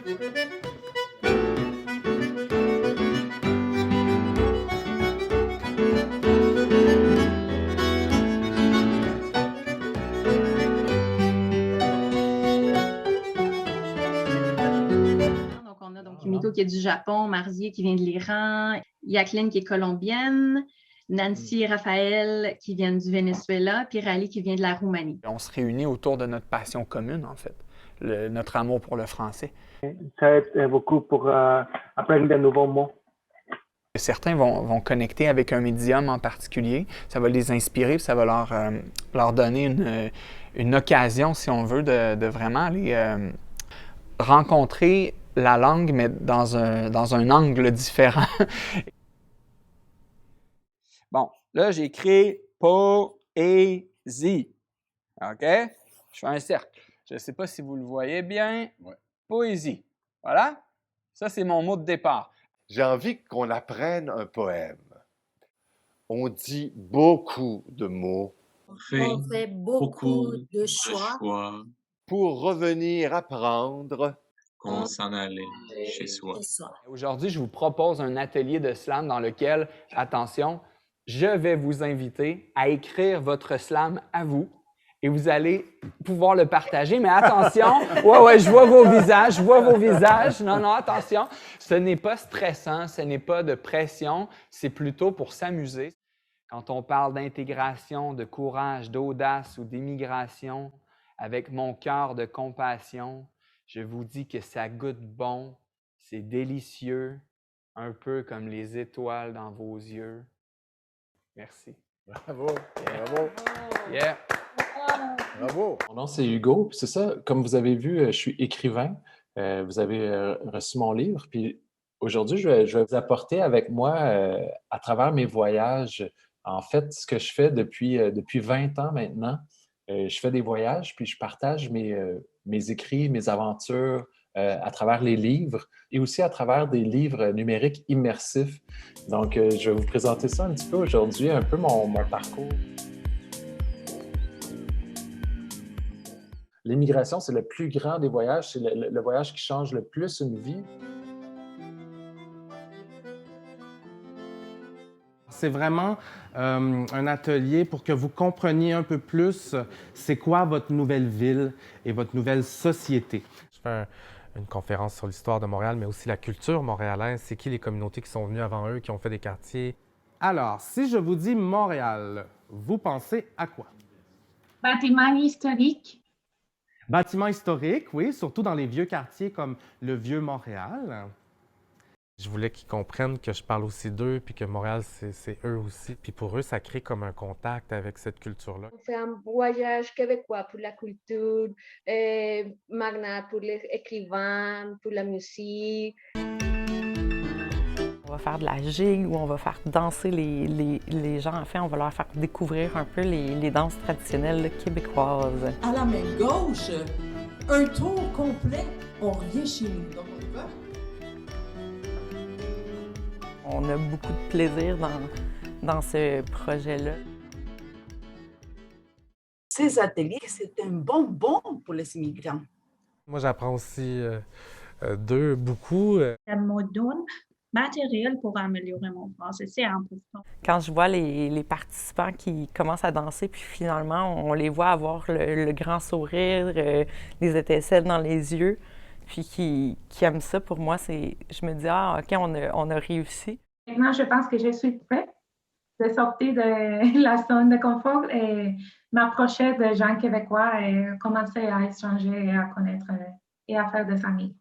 Donc, on a donc Kimiko qui est du Japon, Marzieh qui vient de l'Iran, Jacqueline qui est colombienne, Nancy et Raphaël qui viennent du Venezuela, puis Rally qui vient de la Roumanie. On se réunit autour de notre passion commune, en fait, notre amour pour le français. Ça aide beaucoup pour apprendre de nouveaux mots. Certains vont connecter avec un médium en particulier, ça va les inspirer, ça va leur donner une occasion, si on veut, de vraiment aller rencontrer la langue, mais dans un angle différent. Bon, là, j'ai écrit poésie. OK? Je fais un cercle. Je ne sais pas si vous le voyez bien. Ouais. Poésie. Voilà. Ça, c'est mon mot de départ. J'ai envie qu'on apprenne un poème. On dit beaucoup de mots On fait beaucoup de choix pour revenir apprendre. qu'on s'en allait chez soi. Aujourd'hui, je vous propose un atelier de slam dans lequel, attention, je vais vous inviter à écrire votre slam à vous et vous allez pouvoir le partager. Mais attention, ouais, je vois vos visages. Non, attention, ce n'est pas stressant, ce n'est pas de pression, c'est plutôt pour s'amuser. Quand on parle d'intégration, de courage, d'audace ou d'immigration, avec mon cœur de compassion, je vous dis que ça goûte bon, c'est délicieux, un peu comme les étoiles dans vos yeux. Merci. Bravo, bravo. Yeah. Bravo. Mon nom, c'est Hugo. Puis c'est ça, comme vous avez vu, je suis écrivain. Vous avez reçu mon livre. Puis aujourd'hui, je vais vous apporter avec moi, à travers mes voyages, en fait, ce que je fais depuis 20 ans maintenant. Je fais des voyages, puis je partage mes écrits, mes aventures à travers les livres et aussi à travers des livres numériques immersifs. Donc, je vais vous présenter ça un petit peu aujourd'hui, un peu mon parcours. L'immigration, c'est le plus grand des voyages, c'est le voyage qui change le plus une vie. C'est vraiment un atelier pour que vous compreniez un peu plus c'est quoi votre nouvelle ville et votre nouvelle société. Je fais une conférence sur l'histoire de Montréal, mais aussi la culture montréalaise. C'est qui les communautés qui sont venues avant eux, qui ont fait des quartiers? Alors, si je vous dis Montréal, vous pensez à quoi? Bâtiment historique. Bâtiments historiques, oui, surtout dans les vieux quartiers comme le Vieux-Montréal. Je voulais qu'ils comprennent que je parle aussi d'eux, puis que Montréal, c'est eux aussi. Puis pour eux, ça crée comme un contact avec cette culture-là. On fait un voyage québécois pour la culture, Magna pour les écrivains, pour la musique. On va faire de la gigue ou on va faire danser les gens. En fait, on va leur faire découvrir un peu les danses traditionnelles québécoises. À la main gauche, un tour complet, on revient chez nous. Donc, on y va? On a beaucoup de plaisir dans ce projet-là. Ces ateliers, c'est un bonbon pour les immigrants. Moi, j'apprends aussi d'eux beaucoup. Ça me donne matériel pour améliorer mon français, c'est important. Quand je vois les participants qui commencent à danser, puis finalement, on les voit avoir le grand sourire, les étincelles dans les yeux, puis qui aiment ça, pour moi, je me dis, ah, OK, on a réussi. Maintenant, je pense que je suis prête de sortir de la zone de confort et m'approcher de gens québécois et commencer à échanger et à connaître et à faire des amis.